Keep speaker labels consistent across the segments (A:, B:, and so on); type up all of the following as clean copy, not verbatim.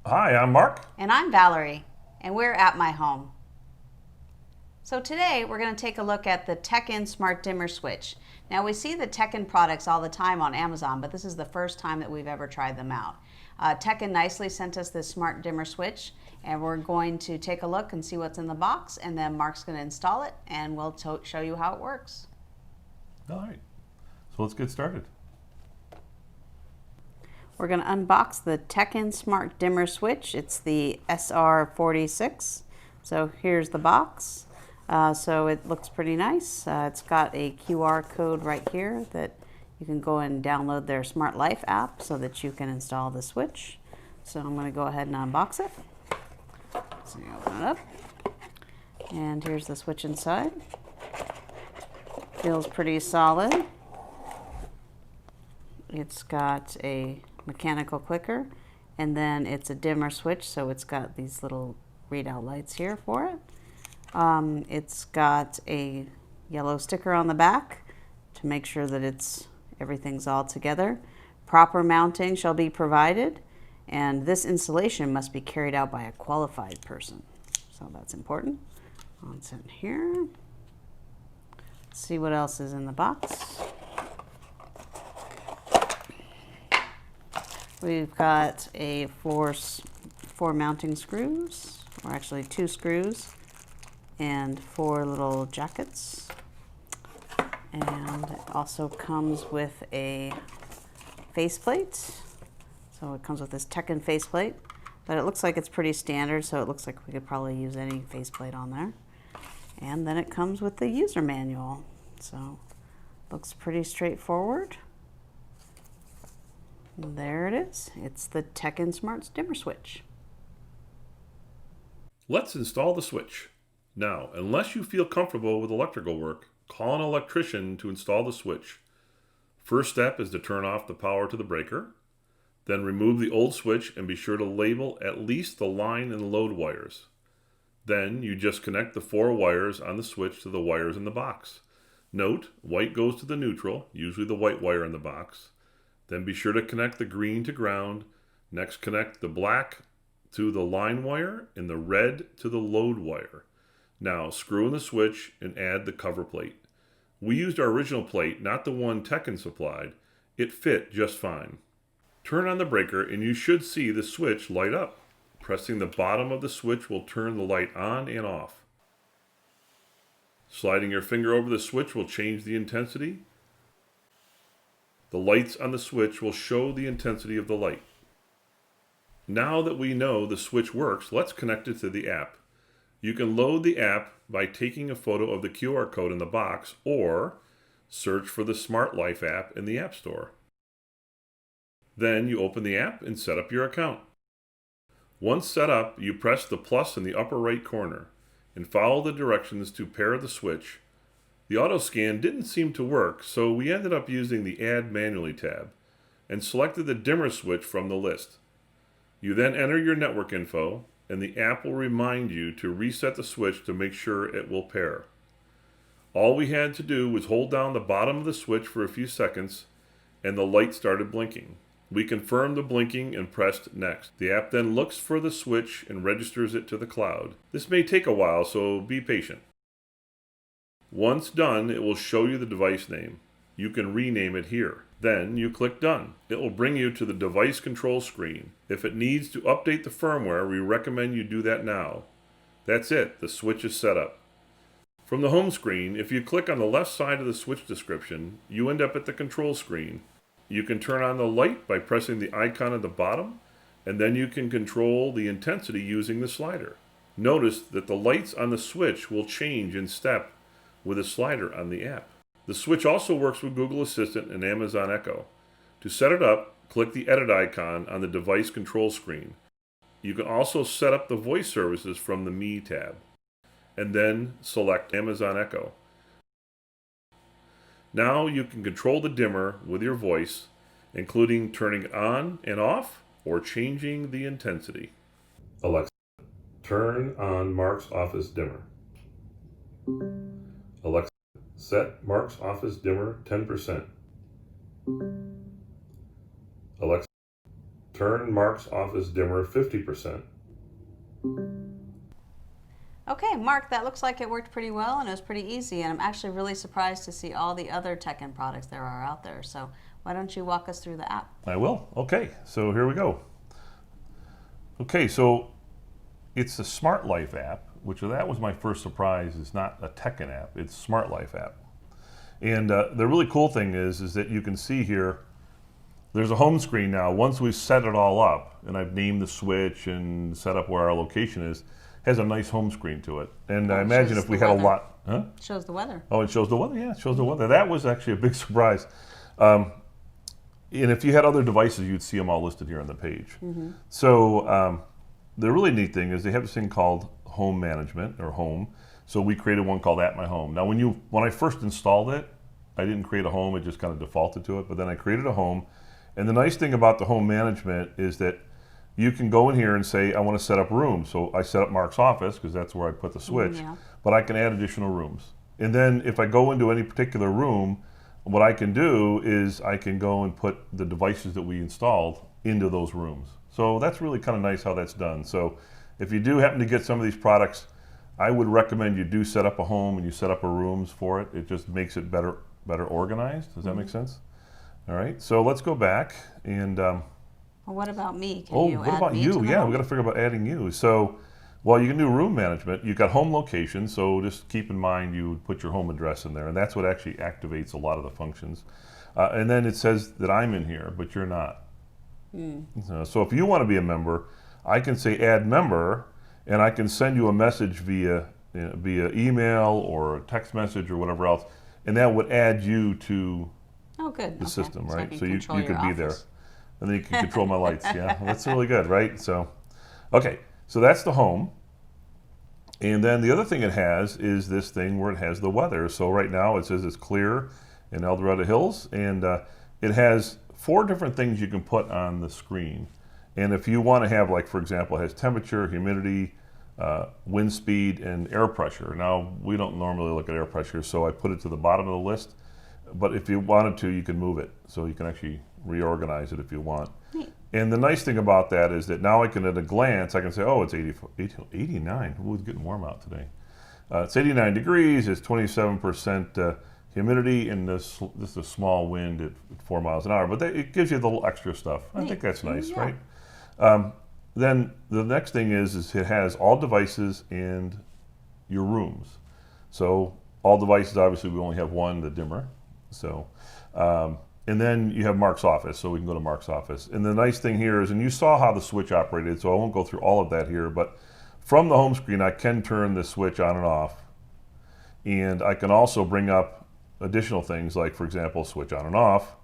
A: Hi, I'm Mark.
B: And I'm Valerie, and we're at my home. So today we're going to take a look at the Teckin Smart Dimmer Switch. Now we see the Teckin products all the time on Amazon, but this is the first time that we've ever tried them out. Teckin nicely sent us this Smart Dimmer Switch, and we're going to take a look and see what's in the box, and then Mark's going to install it, and we'll show you how it works.
A: All right, so let's get started.
B: We're going to unbox the Teckin Smart Dimmer Switch. It's the SR46. So here's the box. So it looks pretty nice. It's got a QR code right here that you can go and download their Smart Life app so that you can install the switch. So I'm going to go ahead and unbox it. So you open it up. And here's the switch inside. Feels pretty solid. It's got a mechanical clicker, and then it's a dimmer switch, so it's got these little readout lights here for it. It's got a yellow sticker on the back to make sure that everything's all together. Proper mounting shall be provided, and this installation must be carried out by a qualified person. So that's important. It's in here. Let's see what else is in the box. We've got four mounting screws, or actually 2 screws, and 4 little jackets. And it also comes with a faceplate. So it comes with this Teckin faceplate, but it looks like it's pretty standard, so it looks like we could probably use any faceplate on there. And then it comes with the user manual. So looks pretty straightforward. There it is. It's the Teckin Smart Dimmer Switch.
A: Let's install the switch. Now, unless you feel comfortable with electrical work, call an electrician to install the switch. First step is to turn off the power to the breaker. Then remove the old switch and be sure to label at least the line and load wires. Then you just connect the 4 wires on the switch to the wires in the box. Note, white goes to the neutral, usually the white wire in the box. Then be sure to connect the green to ground. Next, connect the black to the line wire and the red to the load wire. Now, screw in the switch and add the cover plate. We used our original plate, not the one Teckin supplied. It fit just fine. Turn on the breaker and you should see the switch light up. Pressing the bottom of the switch will turn the light on and off. Sliding your finger over the switch will change the intensity. The lights on the switch will show the intensity of the light. Now that we know the switch works, let's connect it to the app. You can load the app by taking a photo of the QR code in the box or search for the Smart Life app in the App Store. Then you open the app and set up your account. Once set up, you press the plus in the upper right corner and follow the directions to pair the switch. The auto scan didn't seem to work, so we ended up using the Add Manually tab and selected the dimmer switch from the list. You then enter your network info, and the app will remind you to reset the switch to make sure it will pair. All we had to do was hold down the bottom of the switch for a few seconds, and the light started blinking. We confirmed the blinking and pressed next. The app then looks for the switch and registers it to the cloud. This may take a while, so be patient. Once done, it will show you the device name. You can rename it here. Then you click Done. It will bring you to the device control screen. If it needs to update the firmware, we recommend you do that now. That's it, the switch is set up. From the home screen, if you click on the left side of the switch description, you end up at the control screen. You can turn on the light by pressing the icon at the bottom, and then you can control the intensity using the slider. Notice that the lights on the switch will change in step with a slider on the app. The switch also works with Google Assistant and Amazon Echo. To set it up, click the edit icon on the device control screen. You can also set up the voice services from the Me tab, and then select Amazon Echo. Now you can control the dimmer with your voice, including turning it on and off or changing the intensity. Alexa, turn on Mark's office dimmer. Alexa, set Mark's office dimmer 10%. Alexa, turn turn Mark's office dimmer 50%.
B: Okay, Mark, that looks like it worked pretty well and it was pretty easy. And I'm actually really surprised to see all the other Teckin products there are out there. So why don't you walk us through the app?
A: I will. Okay, so here we go. Okay, so it's the Smart Life app, which that was my first surprise. It's not a Teckin app, it's Smart Life app. And the really cool thing is that you can see here, there's a home screen now. Once we've set it all up, and I've named the switch and set up where our location is, has a nice home screen to it. And I imagine if we had a lot, huh?
B: It shows the weather.
A: Oh, it shows the weather. Yeah, it shows the weather. That was actually a big surprise. And if you had other devices, you'd see them all listed here on the page. So the really neat thing is they have this thing called Home Management or Home. So we created one called At My Home. Now, when I first installed it, I didn't create a home. It just kind of defaulted to it. But then I created a home. And the nice thing about the Home Management is that you can go in here and say, I want to set up rooms. So I set up Mark's office because that's where I put the switch, but I can add additional rooms. And then if I go into any particular room, what I can do is I can go and put the devices that we installed into those rooms. So that's really kind of nice how that's done. So if you do happen to get some of these products, I would recommend you do set up a home and you set up a rooms for it. It just makes it better organized. Does that make sense? All right, so let's go back and
B: well, what about me? Can you
A: what
B: add
A: about
B: me
A: you?
B: to the
A: Yeah,
B: home?
A: we got to figure about adding you. So, well, you can do room management. You've got home location, so just keep in mind you would put your home address in there, and that's what actually activates a lot of the functions. And then it says that I'm in here, but you're not. So if you want to be a member, I can say add member, and I can send you a message via email or a text message or whatever else, and that would add you to the system,
B: So
A: right? So you
B: control
A: could
B: your
A: be there.
B: office.
A: And then you can control my lights. Yeah, that's really good, right? So, okay, so that's the home. And then the other thing it has is this thing where it has the weather. So right now it says it's clear in El Dorado Hills, and it has 4 different things you can put on the screen. And if you want to have, like, for example, it has temperature, humidity, wind speed, and air pressure. Now, we don't normally look at air pressure, so I put it to the bottom of the list. But if you wanted to, you can move it. So you can actually reorganize it if you want.
B: Neat.
A: And the nice thing about that is that now I can, at a glance, I can say, oh, it's 89. Ooh, it's getting warm out today. It's 89 degrees, it's 27% humidity, and this is a small wind at 4 miles an hour. But it gives you the little extra stuff. I think that's nice, right? Then the next thing is it has all devices and your rooms. So all devices, obviously, we only have one, the dimmer. So, and then you have Mark's office, so we can go to Mark's office. And the nice thing here is, and you saw how the switch operated, so I won't go through all of that here, but from the home screen, I can turn the switch on and off. And I can also bring up additional things like, for example, switch on and off.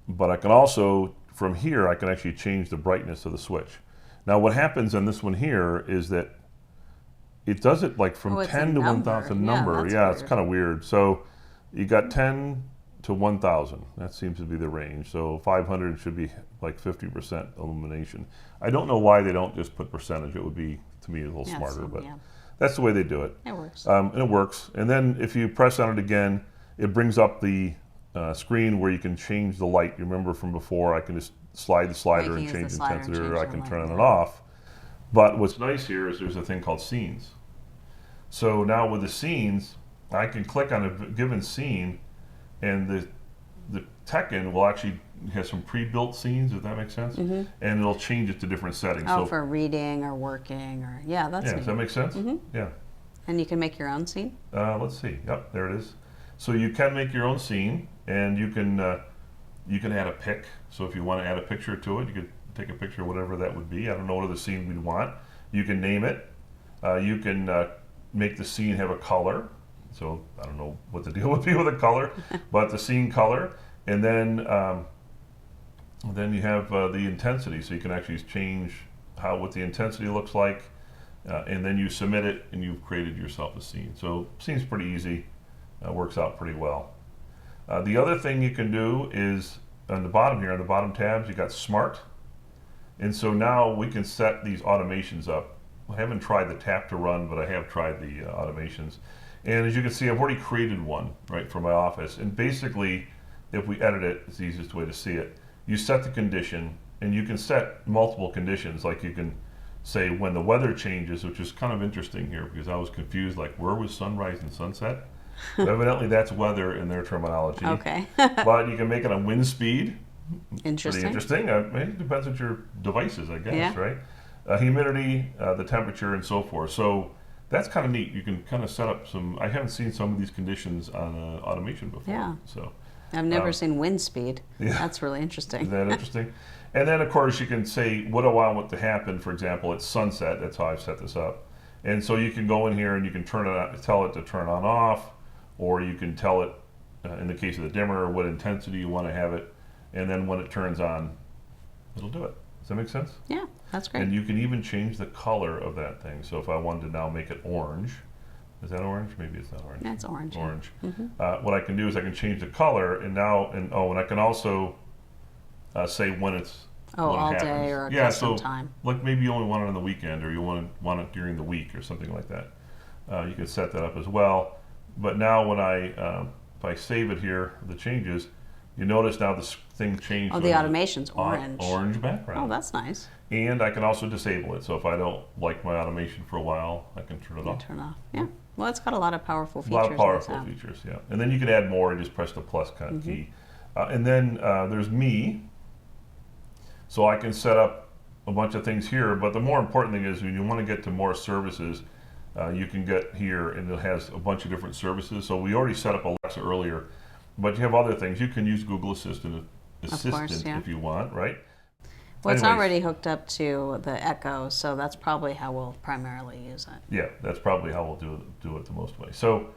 A: But I can also, from here, I can actually change the brightness of the switch. Now, what happens on this one here is that it does it like from 10 to 1,000 number. Yeah, it's kind of weird. So you got 10 to 1,000. That seems to be the range. So 500 should be like 50% illumination. I don't know why they don't just put percentage. It would be, to me, a little smarter, but that's the way they do it.
B: It works.
A: And it works. And then if you press on it again, it brings up the screen where you can change the light. You remember from before, I can just slide the slider and change the intensity, or I can turn it off. But what's nice here is there's a thing called scenes. So now with the scenes, I can click on a given scene, and the Teckin will actually have some pre-built scenes, if that makes sense, and it'll change it to different settings.
B: Oh, so for reading or working, or that's neat.
A: Does that make sense? Yeah.
B: And you can make your own scene.
A: Let's see. Yep, there it is. So you can make your own scene, and you can add a pic. So if you want to add a picture to it, you could take a picture of whatever that would be. I don't know what other scene we'd want. You can name it. You can make the scene have a color. So I don't know what the deal would be with a color, but the scene color. And then you have the intensity. So you can actually change what the intensity looks like. And then you submit it, and you've created yourself a scene. So seems pretty easy. Works out pretty well. The other thing you can do is on the bottom here, on the bottom tabs, you got Smart. And so now we can set these automations up. I haven't tried the tap to run, but I have tried the automations. And as you can see, I've already created one, right, for my office. And basically, if we edit it, it's the easiest way to see it. you set the condition, and you can set multiple conditions. Like you can say when the weather changes, which is kind of interesting here because I was confused, like where was sunrise and sunset? Evidently that's weather in their terminology.
B: Okay.
A: But you can make it on wind speed.
B: Interesting.
A: Pretty interesting. It depends what your device is, I guess,
B: Yeah.
A: right? Humidity, the temperature, and so forth. So that's kind of neat. You can kind of set up some. I haven't seen some of these conditions on automation before.
B: Yeah.
A: So
B: I've never seen wind speed.
A: yeah.
B: That's really interesting.
A: Isn't that interesting? And then, of course, you can say, what do I want to happen? For example, it's sunset. That's how I've set this up. And so you can go in here and you can turn it on, tell it to turn on off, or you can tell it, in the case of the dimmer, what intensity you want to have it. And then when it turns on, it'll do it. Does that make sense?
B: Yeah, that's great.
A: And you can even change the color of that thing. So if I wanted to now make it orange, is that orange? Maybe it's not orange.
B: That's orange.
A: Orange.
B: Mm-hmm.
A: What I can do is I can change the color, and I can also say when it's when it
B: all
A: happens.
B: day or a
A: yeah,
B: custom
A: so
B: time.
A: like maybe you only want it on the weekend, or you want it during the week, or something like that. You can set that up as well. But now when if I save it here, the changes, you notice now this thing changed.
B: Oh, the automation's orange.
A: Orange background.
B: Oh, that's nice.
A: And I can also disable it. So if I don't like my automation for a while, I can turn it off.
B: Turn off. Yeah. Well, it's got a lot of powerful
A: A
B: features.
A: lot of powerful
B: in this app.
A: features, yeah. And then you can add more. Just press the plus key. And then there's me. So I can set up a bunch of things here. But the more important thing is when you want to get to more services, you can get here, and it has a bunch of different services. So we already set up Alexa earlier, but you have other things. You can use Google Assistant
B: yeah.
A: if you want, right?
B: Well, it's
A: Anyways,
B: already hooked up to the Echo, so that's probably how we'll primarily use it.
A: Yeah, that's probably how we'll do it the most way. So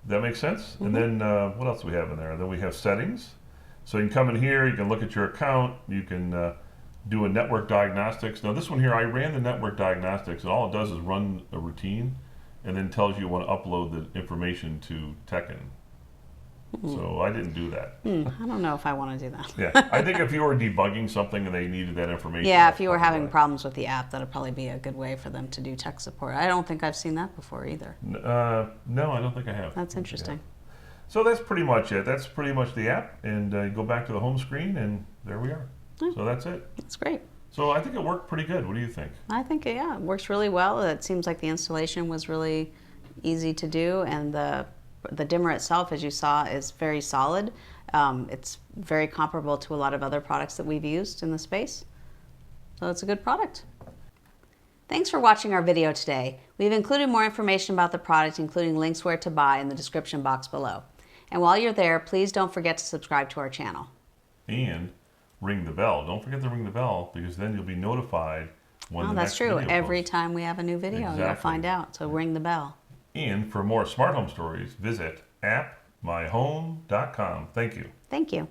A: that makes sense. And then what else do we have in there? Then we have settings. So you can come in here, you can look at your account, you can do a network diagnostics. Now this one here, I ran the network diagnostics, and all it does is run a routine and then tells you want to upload the information to Teckin. So I didn't do that.
B: I don't know if I want to do that.
A: Yeah, I think if you were debugging something and they needed that information.
B: Yeah, if you were having problems with the app, that'd probably be a good way for them to do tech support. I don't think I've seen that before either.
A: No, I don't think I have.
B: That's interesting.
A: So that's pretty much it. That's pretty much the app. And you go back to the home screen, and there we are. So that's it.
B: That's great.
A: So I think it worked pretty good. What do you think?
B: I think, yeah, it works really well. It seems like the installation was really easy to do, and the dimmer itself, as you saw, is very solid. It's very comparable to a lot of other products that we've used in the space. So it's a good product. Thanks for watching our video today. We've included more information about the product, including links where to buy, in the description box below. And while you're there, please don't forget to subscribe to our channel.
A: And ring the bell. Don't forget to ring the bell, because then you'll be notified when the
B: that's
A: next
B: true.
A: video
B: Every
A: posts.
B: time we have a new video, you'll find out. So ring the bell.
A: And for more smart home stories, visit appmyhome.com. Thank you.
B: Thank you.